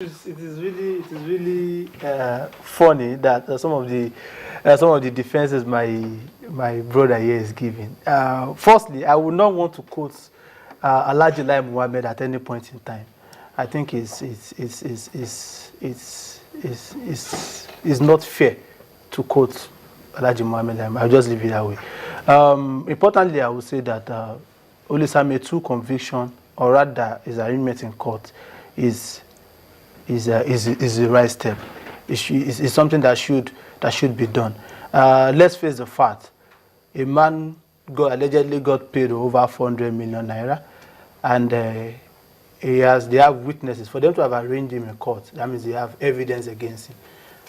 It is really funny that some of the defenses my brother here is giving. Firstly, I would not want to quote Alhaji Lai Muhammad at any point in time. I think it's not fair to quote Alhaji Muhammad. I'll just leave it that way. Importantly, I would say that Olisame 2 conviction, or rather his arraignment in court, is the right step. It's something that should be done. Let's face the fact: a man allegedly got paid over 400 million naira, and they have witnesses. For them to have arraigned him in court, that means they have evidence against him.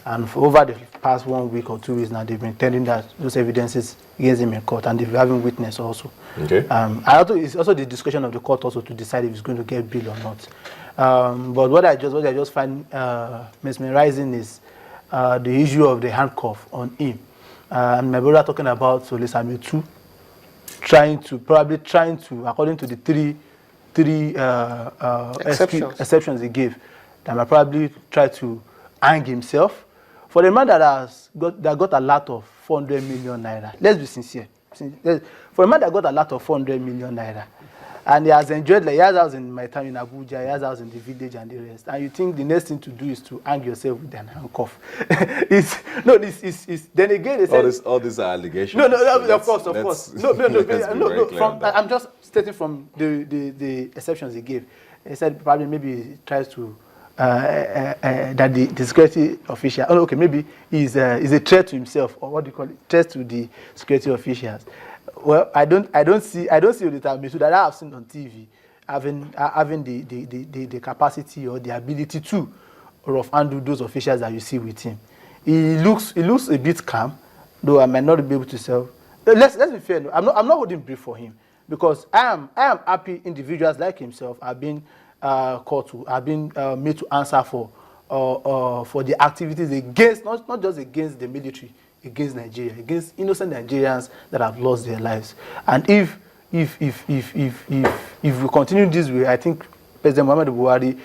And for over the past 1 week or 2 weeks now, they've been telling that those evidences against him in court, and they've having witness also. Okay. It's also the discretion of the court also to decide if he's going to get bail or not. But what I just find mesmerizing is the issue of the handcuff on him. And my brother talking about Olisame 2, trying to, according to the three exceptions he gave, that might probably try to hang himself. For the man that got a lot of 400 million naira, let's be sincere. For a man that got a lot of 400 million naira, and he has enjoyed, like, he has house in my town in Abuja, he has house in the village and the rest, and you think the next thing to do is to hang yourself with an handcuff. Then again, they say, all these are allegations. No, of course. No. I'm just stating from the exceptions he gave. He said probably maybe he tries to that the security official, maybe he's a threat to himself, or what do you call it, threat to the security officials. Well, I don't see Olisame that I have seen on TV having the capacity or the ability to handle those officials that you see with him. He looks a bit calm, though I might not be able to sell. Let's be fair. I'm not holding brief for him, because I am happy individuals like himself have been made to answer for the activities against, not just against the military, against Nigeria, against innocent Nigerians that have lost their lives. And if we continue this way, I think President Muhammadu Buhari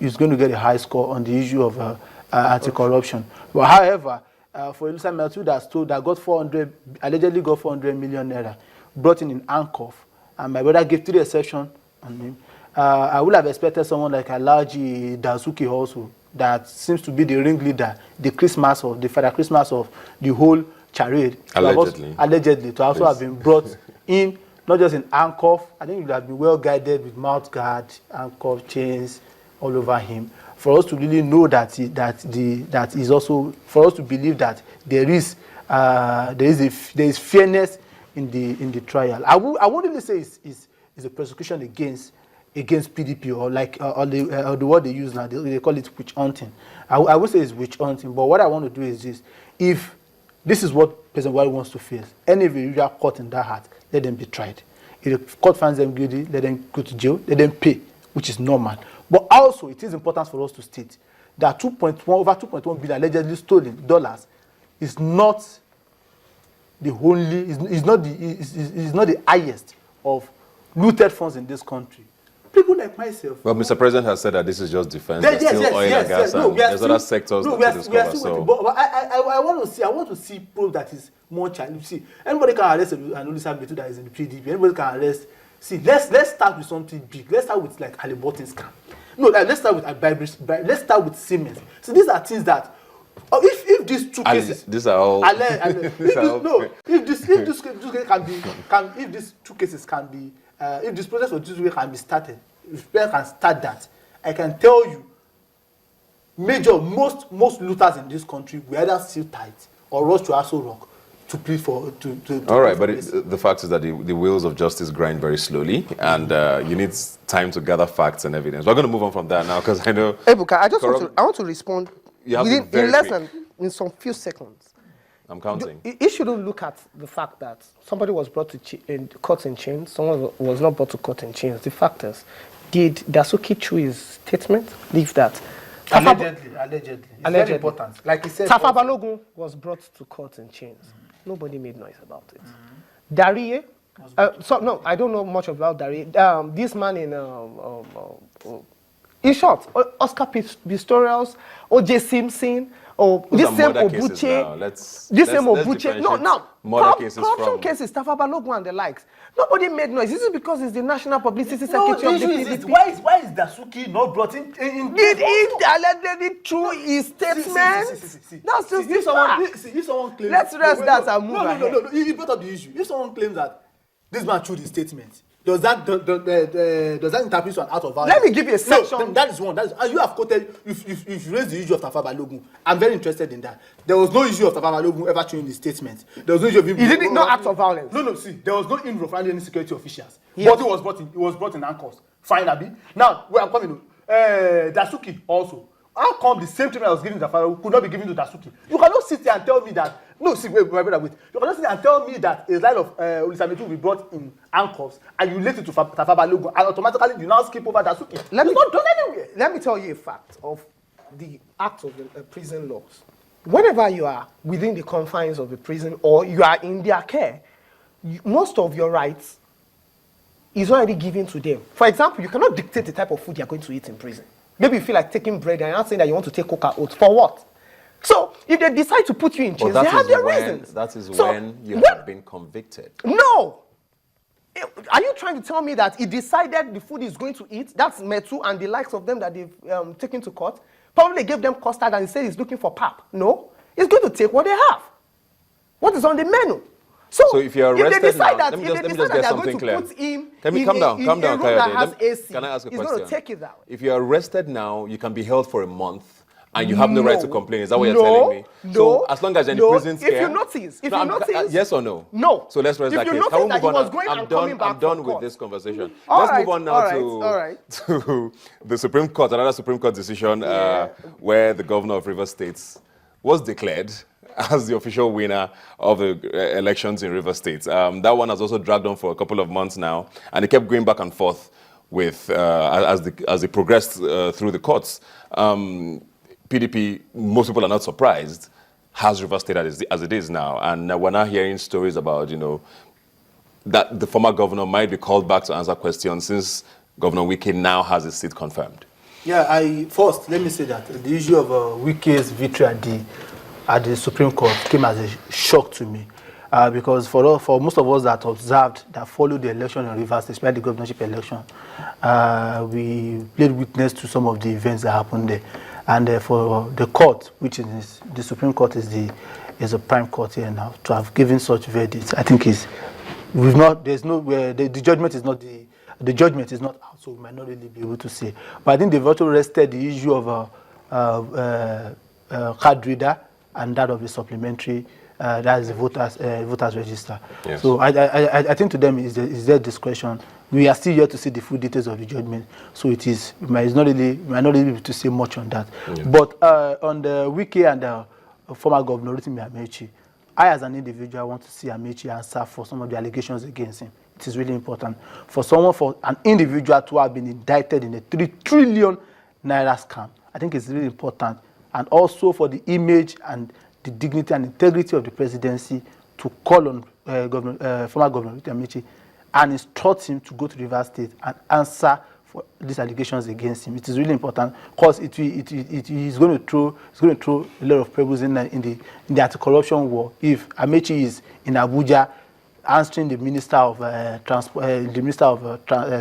is going to get a high score on the issue of anti-corruption. But however, for Olisame 2 that allegedly got 400 million naira, brought in handcuff, and my brother gave 3 exceptions on him. I would have expected someone like Alhaji Dazuki also, that seems to be the ringleader, the Father Christmas of the whole charade. Allegedly, to also have been brought in, not just in handcuff. I think it would have been well guided with mouth guard, handcuff, chains all over him, for us to really know that is also, for us to believe that there is fairness in the trial. I won't really say it's a prosecution against PDP, or like the word they use now, they call it witch hunting. I would say it's witch hunting, but what I want to do is this: if this is what President Buhari wants to face, any individual caught in that act, let them be tried. If the court finds them guilty, let them go to jail, let them pay, which is normal. But also, it is important for us to state that over 2.1 billion allegedly stolen dollars is not the only, is not the highest of looted funds in this country. People like myself. Well, Mr. President has said that this is just defense. There's still oil and gas, and there's other sectors to discover. So, but I want to see proof that is more challenging. See, anybody can arrest an Olisame that is in the PDP. Anybody can arrest. See, let's start with something big. Let's start with like Halliburton scam. No, let's start with let's start with Siemens. So these are things that, if these two cases, these are all. If this process of this way can be started, if people can start that, I can tell you, most looters in this country will either sit tight or rush to Aso Rock to plead for all right, but the fact is that the wheels of justice grind very slowly, and you need time to gather facts and evidence. We're going to move on from that now, because I know. Ebuka, I want to respond in some few seconds. I'm counting. You shouldn't look at the fact that somebody was brought to court in chains, someone was not brought to court in chains. The fact is, did Dazuki through his statement leave that? Allegedly. It's very important. Like he said, Tafa Balogun was brought to court in chains. Nobody made noise about it. Darie, I don't know much about Darie. This man In short, Oscar Pistorius, O.J. Simpson, or Those this are same murder cases now. Obuche, Let's Obuche. No, differentiate now, murder cases corruption from cases, Tafa Balogun and the likes. Nobody made noise. This is because it's the National Publicity No, Secretary the of the issue is PDP. this. Why is Dasuki not brought in? Did he allegedly through his statement? See. That's just if the fact. someone claims, Let's rest that and move ahead. No. He brought up the issue. If someone claims that this man threw his statement, does that interpret to an out of violence? Let me give you a section. No, that is one. That is, and you have quoted. If you raised the issue of Tafa Balogun, I'm very interested in that. There was no issue of Tafa Balogun ever throwing his statement. There was no issue of him. He didn't know act of violence. No. See, there was no inroad from any security officials. Yes. But it was brought in handcuffs. Fine, Abi. Now we are coming. Dasuki also. How come the same treatment I was giving to Tafa could not be given to Dasuki? You cannot sit here and tell me that. No, see, wait. You cannot sit here and tell me that a line of Olisametu will be brought in handcuffs and you relate it to Tafa Balogun and automatically you now skip over Dasuki. It's not done anywhere. Let me tell you a fact of the act of the prison laws. Whenever you are within the confines of the prison or you are in their care, most of your rights is already given to them. For example, you cannot dictate the type of food you are going to eat in prison. Maybe you feel like taking bread and you're not saying that you want to take coca oats. For what? So, if they decide to put you in chains, they have their reasons. That is so, when you have been convicted. No! Are you trying to tell me that he decided the food he's going to eat, that's Metu and the likes of them that they've taken to court, probably gave them custard and he said he's looking for pap? No. He's going to take what they have. What is on the menu? So if you're arrested if they decide now, that, let me just get something clear. Calm down, Kayode. Can I ask a question? He's going to take it out. If you're arrested now, you can be held for a month and you have no right to complain. Is that what you're telling me? No. So as long as you're in the prison scare, If you notice, yes or no? No. So let's rest that case. Can we move on? I'm done with this conversation. Let's move on now to the Supreme Court, another Supreme Court decision where the governor of Rivers State was declared as the official winner of the elections in Rivers State. That one has also dragged on for a couple of months now, and it kept going back and forth with as they progressed through the courts. PDP, most people are not surprised, has Rivers State as it is now, and we're now hearing stories about that the former governor might be called back to answer questions since Governor Wike now has his seat confirmed. Yeah, first let me say that the issue of Wike's victory at the Supreme Court came as a shock to me, because for most of us that observed, that followed the election in Rivers, especially the governorship election, we played witness to some of the events that happened there. And for the court, which is the Supreme Court, is a prime court here now, to have given such verdicts, I think the judgment is not the judgment is not out, so we might not really be able to say. But I think they've also rested the issue of card reader and that of the supplementary, that is the voters register. Yes. So I think to them is their discretion. We are still yet to see the full details of the judgment, so we might not really be able to say much on that. Yeah. But on the Wike and the former governor Rotimi Amaechi, I as an individual want to see Amaechi answer for some of the allegations against him. It is really important for an individual to have been indicted in a 3 trillion naira scam. I think it's really important, and also for the image and the dignity and integrity of the presidency to call on former Governor Amaechi and instruct him to go to Rivers State and answer for these allegations against him. It is really important because it is going to throw a lot of pebbles in the anti-corruption war if Amaechi is in Abuja answering the Minister of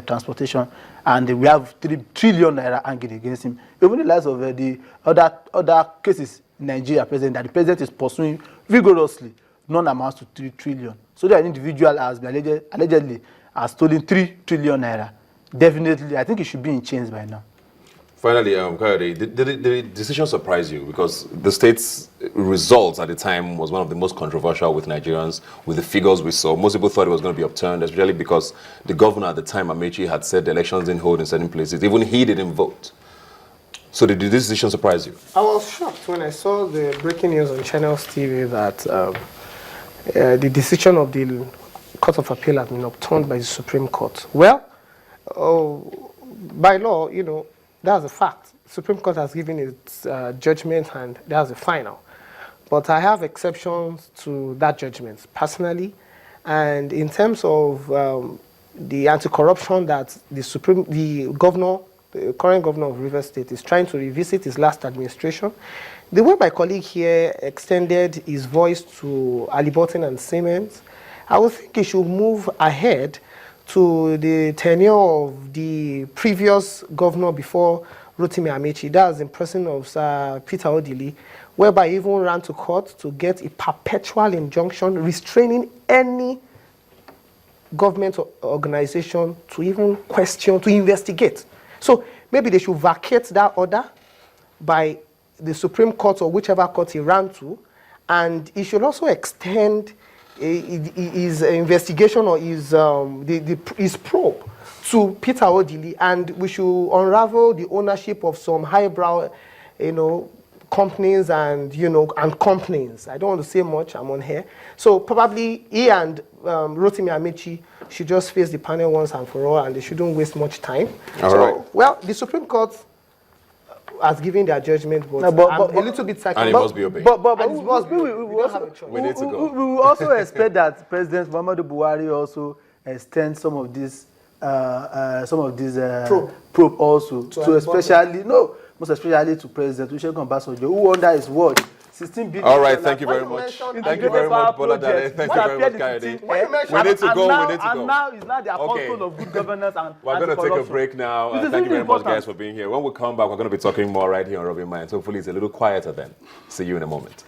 Transportation, and we have 3 trillion naira angry against him. Even the likes of the other cases in Nigeria, that the president is pursuing vigorously, none amounts to 3 trillion. So that an individual has been allegedly has stolen 3 trillion naira. Definitely, I think he should be in chains by now. Finally, Kayode, did the decision surprise you? Because the state's results at the time was one of the most controversial with Nigerians, with the figures we saw. Most people thought it was going to be upturned, especially because the governor at the time, Amaechi, had said the elections didn't hold in certain places. Even he didn't vote. So did this decision surprise you? I was shocked when I saw the breaking news on Channels TV that the decision of the Court of Appeal had been upturned by the Supreme Court. Well, by law, that's a fact. Supreme Court has given its judgment, and that's the final. But I have exceptions to that judgment personally, and in terms of the anti-corruption that the governor the current governor of Rivers State, is trying to revisit his last administration. The way my colleague here extended his voice to Aliburton and Siemens, I would think he should move ahead to the tenure of the previous governor before Rotimi Amechi. That's in person of Sir Peter Odili, whereby he even ran to court to get a perpetual injunction restraining any government organization to even question, to investigate. So maybe they should vacate that order by the Supreme Court or whichever court he ran to, and he should also extend his investigation or his probe to Peter Odili, and we should unravel the ownership of some highbrow, companies and companies. I don't want to say much. I'm on here. So probably he and Rotimi Amechi should just face the panel once and for all, and they shouldn't waste much time. All right. Well, the Supreme Court has given their judgment, but I'm a little bit psychic. And it must be obeyed. But we need to go. We will also expect that President Muhammadu Buhari also extend some of these probe also to especially most especially to President Olusegun Obasanjo, who under his watch 16 billion. All right, thank you very much. Thank you very much, Bola Dare. Thank you very much, Kayode. We need to go. And now it's not the apostle of good governance and we're going to take a break now. Thank you very much, guys, for being here. When we come back, we're going to be talking more right here on Rubbin Minds. Hopefully, it's a little quieter then. See you in a moment.